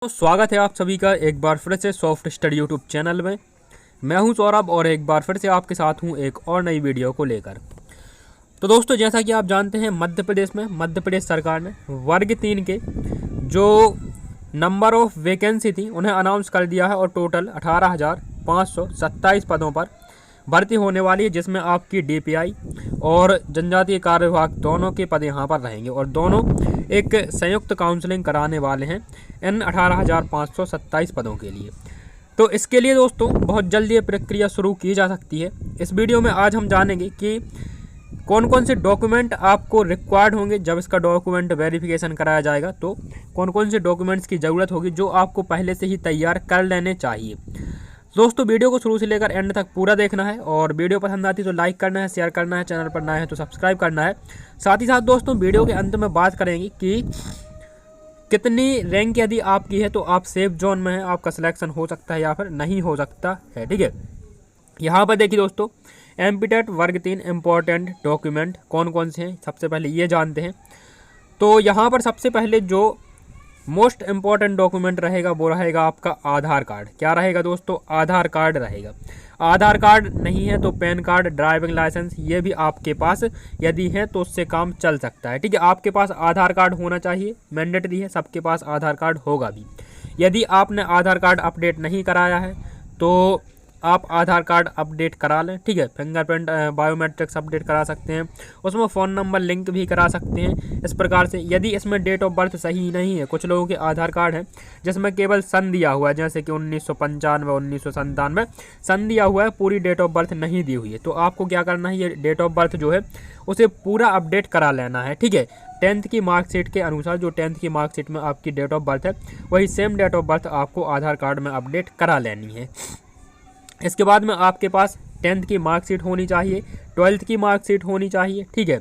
तो स्वागत है आप सभी का एक बार फिर से सॉफ्ट स्टडी यूट्यूब चैनल में। मैं हूं सौरभ और एक बार फिर से आपके साथ हूं एक और नई वीडियो को लेकर। तो दोस्तों, जैसा कि आप जानते हैं, मध्य प्रदेश सरकार ने वर्ग 3 के जो नंबर ऑफ वैकेंसी थी उन्हें अनाउंस कर दिया है और टोटल 18,527 पदों पर भर्ती होने वाली है, जिसमें आपकी डीपीआई और जनजातीय कार्य विभाग दोनों के पद यहाँ पर रहेंगे और दोनों एक संयुक्त काउंसलिंग कराने वाले हैं इन 18,527 पदों के लिए। तो इसके लिए दोस्तों बहुत जल्दी ये प्रक्रिया शुरू की जा सकती है। इस वीडियो में आज हम जानेंगे कि कौन कौन से डॉक्यूमेंट आपको रिक्वायर्ड होंगे जब इसका डॉक्यूमेंट वेरिफिकेशन कराया जाएगा। तो कौन कौन से डॉक्यूमेंट्स की ज़रूरत होगी जो आपको पहले से ही तैयार कर लेने चाहिए। दोस्तों, वीडियो को शुरू से लेकर एंड तक पूरा देखना है और वीडियो पसंद आती तो लाइक करना है, शेयर करना है, चैनल पर नए हैं तो सब्सक्राइब करना है। साथ ही साथ दोस्तों, वीडियो के अंत में बात करेंगे कि कितनी रैंक यदि आपकी है तो आप सेफ जोन में हैं, आपका सिलेक्शन हो सकता है या फिर नहीं हो सकता है। ठीक है, यहाँ पर देखिए दोस्तों, एमपीटेट वर्ग 3 इम्पोर्टेंट डॉक्यूमेंट कौन कौन से हैं, सबसे पहले ये जानते हैं। तो यहाँ पर सबसे पहले जो मोस्ट इम्पॉर्टेंट डॉक्यूमेंट रहेगा वो रहेगा आपका आधार कार्ड। क्या रहेगा दोस्तों? आधार कार्ड रहेगा। आधार कार्ड नहीं है तो पैन कार्ड, ड्राइविंग लाइसेंस, ये भी आपके पास यदि है तो उससे काम चल सकता है। ठीक है, आपके पास आधार कार्ड होना चाहिए, मैंडेटरी है, सबके पास आधार कार्ड होगा भी। यदि आपने आधार कार्ड अपडेट नहीं कराया है तो आप आधार कार्ड अपडेट करा लें। ठीक है, फिंगरप्रिंट बायोमेट्रिक्स अपडेट करा सकते हैं, उसमें फ़ोन नंबर लिंक भी करा सकते हैं। इस प्रकार से यदि इसमें डेट ऑफ बर्थ सही नहीं है, कुछ लोगों के आधार कार्ड हैं जिसमें केवल सन दिया हुआ है, जैसे कि 1995, 1997 सन दिया हुआ है, पूरी डेट ऑफ बर्थ नहीं दी हुई है। तो आपको क्या करना है, ये डेट ऑफ बर्थ जो है उसे पूरा अपडेट करा लेना है। ठीक है, 10th की मार्कशीट के अनुसार जो 10th की मार्कशीट में आपकी डेट ऑफ बर्थ है वही सेम डेट ऑफ बर्थ आपको आधार कार्ड में अपडेट करा लेनी है। इसके बाद में आपके पास 10th की मार्कशीट होनी चाहिए, 12th की मार्कशीट होनी चाहिए। ठीक है,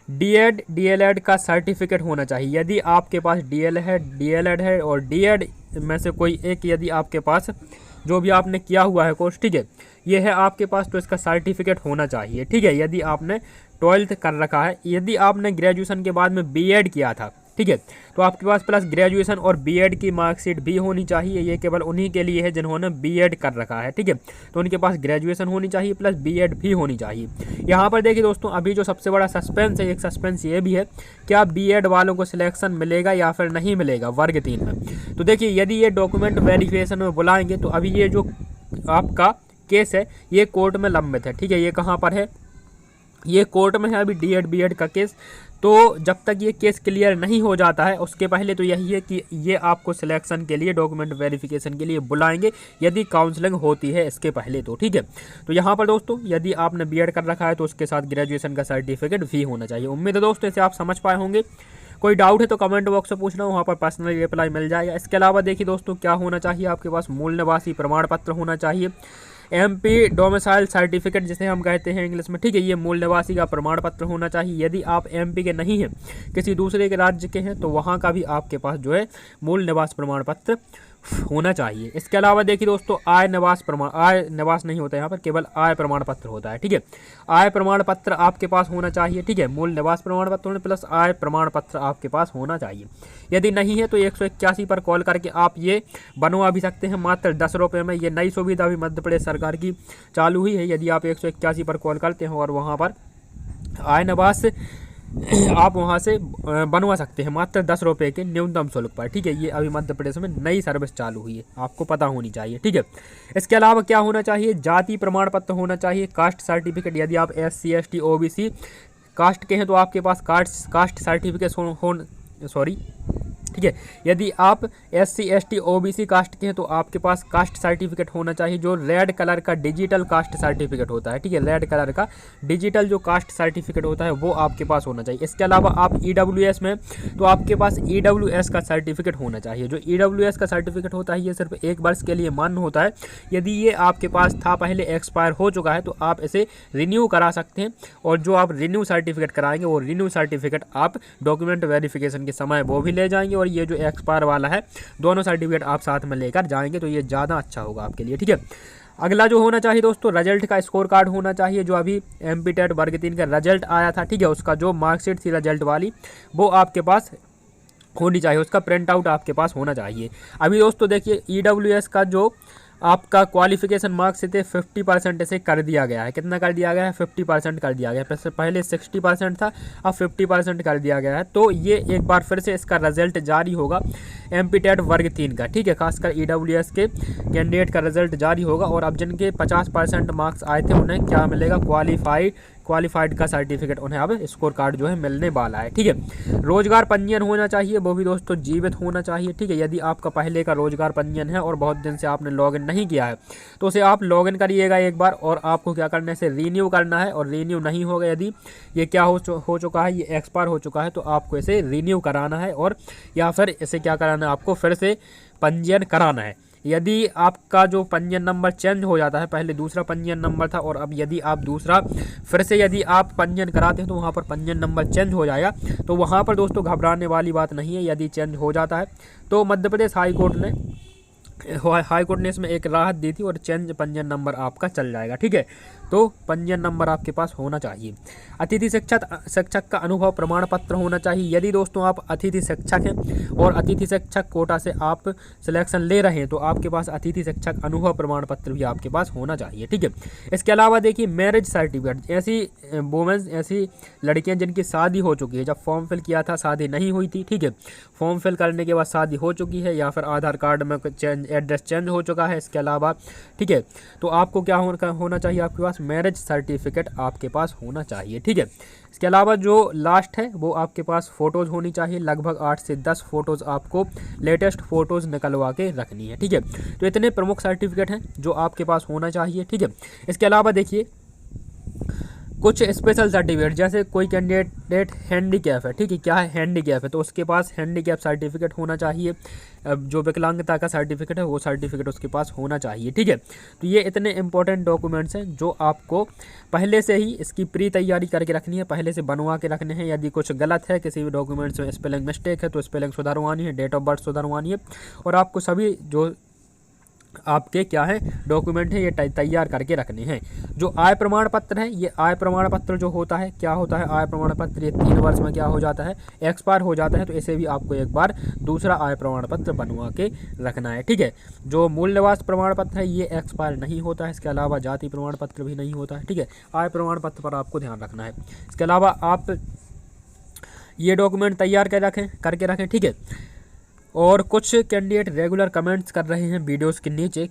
डीएड डीएलएड का सर्टिफिकेट होना चाहिए। यदि आपके पास डीएलएड है और डीएड में से कोई एक यदि आपके पास जो भी आपने किया हुआ है कोर्स, ठीक है, ये है आपके पास, तो इसका सर्टिफिकेट होना चाहिए। ठीक है, यदि आपने 12th कर रखा है, यदि आपने ग्रेजुएशन के बाद में बीएड किया था, ठीक है, तो आपके पास प्लस ग्रेजुएशन और बीएड की मार्कशीट भी होनी चाहिए। ये केवल उन्हीं के लिए है जिन्होंने बीएड कर रखा है। ठीक है, तो उनके पास ग्रेजुएशन होनी चाहिए प्लस बीएड भी होनी चाहिए। यहाँ पर देखिए दोस्तों, अभी जो सबसे बड़ा सस्पेंस है, एक सस्पेंस ये भी है, क्या बीएड वालों को सिलेक्शन मिलेगा या फिर नहीं मिलेगा वर्ग 3 में। तो देखिए, यदि ये डॉक्यूमेंट वेरिफिकेशन में बुलाएंगे तो अभी ये जो आपका केस है ये कोर्ट में लंबित है। ठीक है, ये कहाँ पर है? ये कोर्ट में है अभी डीएड बीएड का केस। तो जब तक ये केस क्लियर नहीं हो जाता है उसके पहले तो यही है कि ये आपको सिलेक्शन के लिए, डॉक्यूमेंट वेरिफिकेशन के लिए बुलाएंगे यदि काउंसलिंग होती है इसके पहले तो। ठीक है, तो यहाँ पर दोस्तों, यदि आपने बीएड कर रखा है तो उसके साथ ग्रेजुएशन का सर्टिफिकेट भी होना चाहिए। उम्मीद है दोस्तों इसे आप समझ पाए होंगे। कोई डाउट है तो कमेंट बॉक्स में पूछना, वहाँ पर पर्सनली रिप्लाई मिल जाएगा। इसके अलावा देखिए दोस्तों, क्या होना चाहिए, आपके पास मूल निवासी प्रमाण पत्र होना चाहिए, एमपी डोमिसाइल सर्टिफिकेट जिसे हम कहते हैं इंग्लिश में। ठीक है, ये मूल निवासी का प्रमाण पत्र होना चाहिए। यदि आप एमपी के नहीं हैं, किसी दूसरे के राज्य के हैं, तो वहाँ का भी आपके पास जो है मूल निवास प्रमाण पत्र होना चाहिए। इसके अलावा देखिए दोस्तों, आय निवास नहीं होता यहाँ पर, केवल आय प्रमाण पत्र होता है। ठीक है, आय प्रमाण पत्र आपके पास होना चाहिए। ठीक है, मूल निवास प्रमाण पत्र होने प्लस आय प्रमाण पत्र आपके पास होना चाहिए। यदि नहीं है तो 181 पर कॉल करके आप ये बनवा भी सकते हैं मात्र 10 रुपये में। ये नई सुविधा भी मध्य प्रदेश सरकार की चालू हुई है। यदि आप 181 पर कॉल करते हैं और वहाँ पर आय निवास आप वहाँ से बनवा सकते हैं मात्र 10 रुपये के न्यूनतम शुल्क पर। ठीक है, ये अभी मध्य प्रदेश में नई सर्विस चालू हुई है, आपको पता होनी चाहिए। ठीक है, इसके अलावा क्या होना चाहिए, जाति प्रमाण पत्र होना चाहिए, कास्ट सर्टिफिकेट। यदि आप SC ST OBC कास्ट के हैं तो आपके पास कास्ट सर्टिफिकेट ठीक है, यदि आप SC ST OBC कास्ट के हैं तो आपके पास कास्ट सर्टिफिकेट होना चाहिए, जो रेड कलर का डिजिटल कास्ट सर्टिफिकेट होता है। ठीक है, रेड कलर का डिजिटल जो कास्ट सर्टिफिकेट होता है वो आपके पास होना चाहिए। इसके अलावा आप EWS में तो आपके पास EWS का सर्टिफिकेट होना चाहिए। जो EWS का सर्टिफिकेट होता है ये सिर्फ 1 वर्ष के लिए मान्य होता है। यदि ये आपके पास था पहले, एक्सपायर हो चुका है, तो आप इसे रिन्यू करा सकते हैं। और जो आप रिन्यू सर्टिफिकेट कराएंगे वो रिन्यू सर्टिफिकेट आप डॉक्यूमेंट वेरिफिकेशन के समय वो भी ले जाएंगे, और ये जो एक्सपायर वाला है दोनों सर्टिफिकेट आप साथ में लेकर जाएंगे तो ये ज़्यादा अच्छा होगा आपके लिए। ठीक है, अगला जो होना चाहिए दोस्तों, रिजल्ट का स्कोर कार्ड होना चाहिए। जो अभी एमपीटेट वर्ग 3 का रिजल्ट आया था, ठीक है, उसका जो मार्कशीट थी रिजल्ट वाली वो आपके पास होनी चाहिए, उसका प्रिंट आउट आपके पास होना चाहिए। अभी दोस्तों देखिए EWS का जो आपका क्वालिफिकेशन मार्क्स थे 50% से कर दिया गया है। कितना कर दिया गया है? 50% कर दिया गया है। पहले 60% था, अब 50% कर दिया गया है। तो ये एक बार फिर से इसका रिजल्ट जारी होगा MP-TET वर्ग 3 का, ठीक है। खासकर EWS के कैंडिडेट का रिजल्ट जारी होगा और अब जिनके 50% मार्क्स आए थे उन्हें क्या मिलेगा? क्वालिफाइड का सर्टिफिकेट उन्हें अब स्कोर कार्ड जो है मिलने वाला है, ठीक है। रोजगार पंजीयन होना चाहिए, वो भी दोस्तों जीवित होना चाहिए, ठीक है। यदि आपका पहले का रोजगार पंजीयन है और बहुत दिन से आपने लॉगिन नहीं किया है तो उसे आप लॉगिन करिएगा एक बार, और आपको क्या करना है? इसे रीन्यू करना है। और रीन्यू नहीं होगा, यदि ये क्या हो चुका है, ये एक्सपायर हो चुका है, तो आपको इसे रीन्यू कराना है, और या फिर इसे क्या कराना है? आपको फिर से पंजीयन कराना है। यदि आपका जो पंजीयन नंबर चेंज हो जाता है, पहले दूसरा पंजीयन नंबर था और अब यदि आप दूसरा फिर से यदि आप पंजीयन कराते हैं तो वहाँ पर पंजीयन नंबर चेंज हो जाएगा। तो वहाँ पर दोस्तों घबराने वाली बात नहीं है, यदि चेंज हो जाता है तो मध्य प्रदेश हाई कोर्ट ने इसमें एक राहत दी थी और चेंज पंजीयन नंबर आपका चल जाएगा, ठीक है। तो पंजीयन नंबर आपके पास होना चाहिए। अतिथि शिक्षक का अनुभव प्रमाण पत्र होना चाहिए। यदि दोस्तों आप अतिथि शिक्षक हैं और अतिथि शिक्षक कोटा से आप सिलेक्शन ले रहे हैं तो आपके पास अतिथि शिक्षक अनुभव प्रमाण पत्र भी आपके पास होना चाहिए, ठीक है। इसके अलावा देखिए मैरिज सर्टिफिकेट, ऐसी वुमेन्स, ऐसी लड़कियां जिनकी शादी हो चुकी है, जब फॉर्म फिल किया था शादी नहीं हुई थी, ठीक है। फॉर्म फिल करने के बाद शादी हो चुकी है या फिर आधार कार्ड में एड्रेस चेंज हो चुका है, इसके अलावा, ठीक है। तो आपको क्या होना चाहिए? आपके पास मैरिज सर्टिफिकेट आपके पास होना चाहिए, ठीक है। इसके अलावा जो लास्ट है वो आपके पास फ़ोटोज़ होनी चाहिए, लगभग 8 से 10 फ़ोटोज़ आपको लेटेस्ट फ़ोटोज़ निकलवा के रखनी है, ठीक है। तो इतने प्रमुख सर्टिफिकेट हैं जो आपके पास होना चाहिए, ठीक है। इसके अलावा देखिए कुछ स्पेशल सर्टिफिकेट, जैसे कोई कैंडिडेट हैंडीकैप है, ठीक है। क्या है? हैंडीकैप है, तो उसके पास हैंडीकैप सर्टिफिकेट होना चाहिए। जो विकलांगता का सर्टिफिकेट है वो सर्टिफिकेट उसके पास होना चाहिए, ठीक है। तो ये इतने इंपॉर्टेंट डॉक्यूमेंट्स हैं जो आपको पहले से ही इसकी प्री तैयारी करके रखनी है, पहले से बनवा के रखने हैं। यदि कुछ गलत है, किसी भी डॉक्यूमेंट्स में स्पेलिंग मिस्टेक है तो स्पेलिंग सुधरवानी है, डेट ऑफ बर्थ सुधरवानी है, और आपको सभी जो आपके क्या है डॉक्यूमेंट है ये तैयार करके रखने हैं। जो आय प्रमाण पत्र है, ये आय प्रमाण पत्र जो होता है, क्या होता है आय प्रमाण पत्र? ये 3 वर्ष में क्या हो जाता है? एक्सपायर हो जाता है। तो इसे भी आपको एक बार दूसरा आय प्रमाण पत्र बनवा के रखना है, ठीक है। जो मूल निवास प्रमाण पत्र है ये एक्सपायर नहीं होता है। इसके अलावा जाति प्रमाण पत्र भी नहीं होता है, ठीक है। आय प्रमाण पत्र पर आपको ध्यान रखना है। इसके अलावा आप ये डॉक्यूमेंट तैयार करके रखें, ठीक है। और कुछ कैंडिडेट रेगुलर कमेंट्स कर रहे हैं वीडियोस के नीचे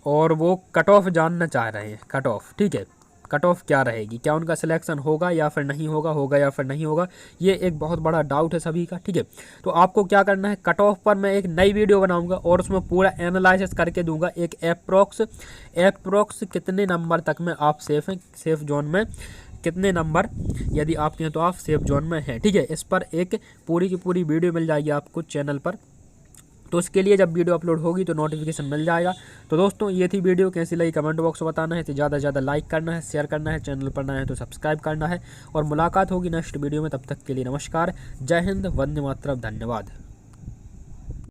और वो कट ऑफ जानना चाह रहे हैं, कट ऑफ, ठीक है। कट ऑफ क्या रहेगी, क्या उनका सिलेक्शन होगा या फिर नहीं होगा, होगा या फिर नहीं होगा, ये एक बहुत बड़ा डाउट है सभी का, ठीक है। तो आपको क्या करना है, कट ऑफ पर मैं एक नई वीडियो बनाऊंगा और उसमें पूरा एनालिसिस करके दूंगा, एक अप्रोक्स कितने नंबर तक में आप सेफ हैं, सेफ जोन में कितने नंबर यदि आपके हैं तो आप सेफ जोन में हैं, ठीक है। इस पर एक पूरी की पूरी वीडियो मिल जाएगी आपको चैनल पर। तो उसके लिए जब वीडियो अपलोड होगी तो नोटिफिकेशन मिल जाएगा। तो दोस्तों ये थी वीडियो, कैसी लगी कमेंट बॉक्स में बताना है। तो ज़्यादा से ज़्यादा लाइक करना है, शेयर करना है, चैनल पर नए हैं तो सब्सक्राइब करना है। और मुलाकात होगी नेक्स्ट वीडियो में, तब तक के लिए नमस्कार, जय हिंद, वंदे मातरम, धन्यवाद।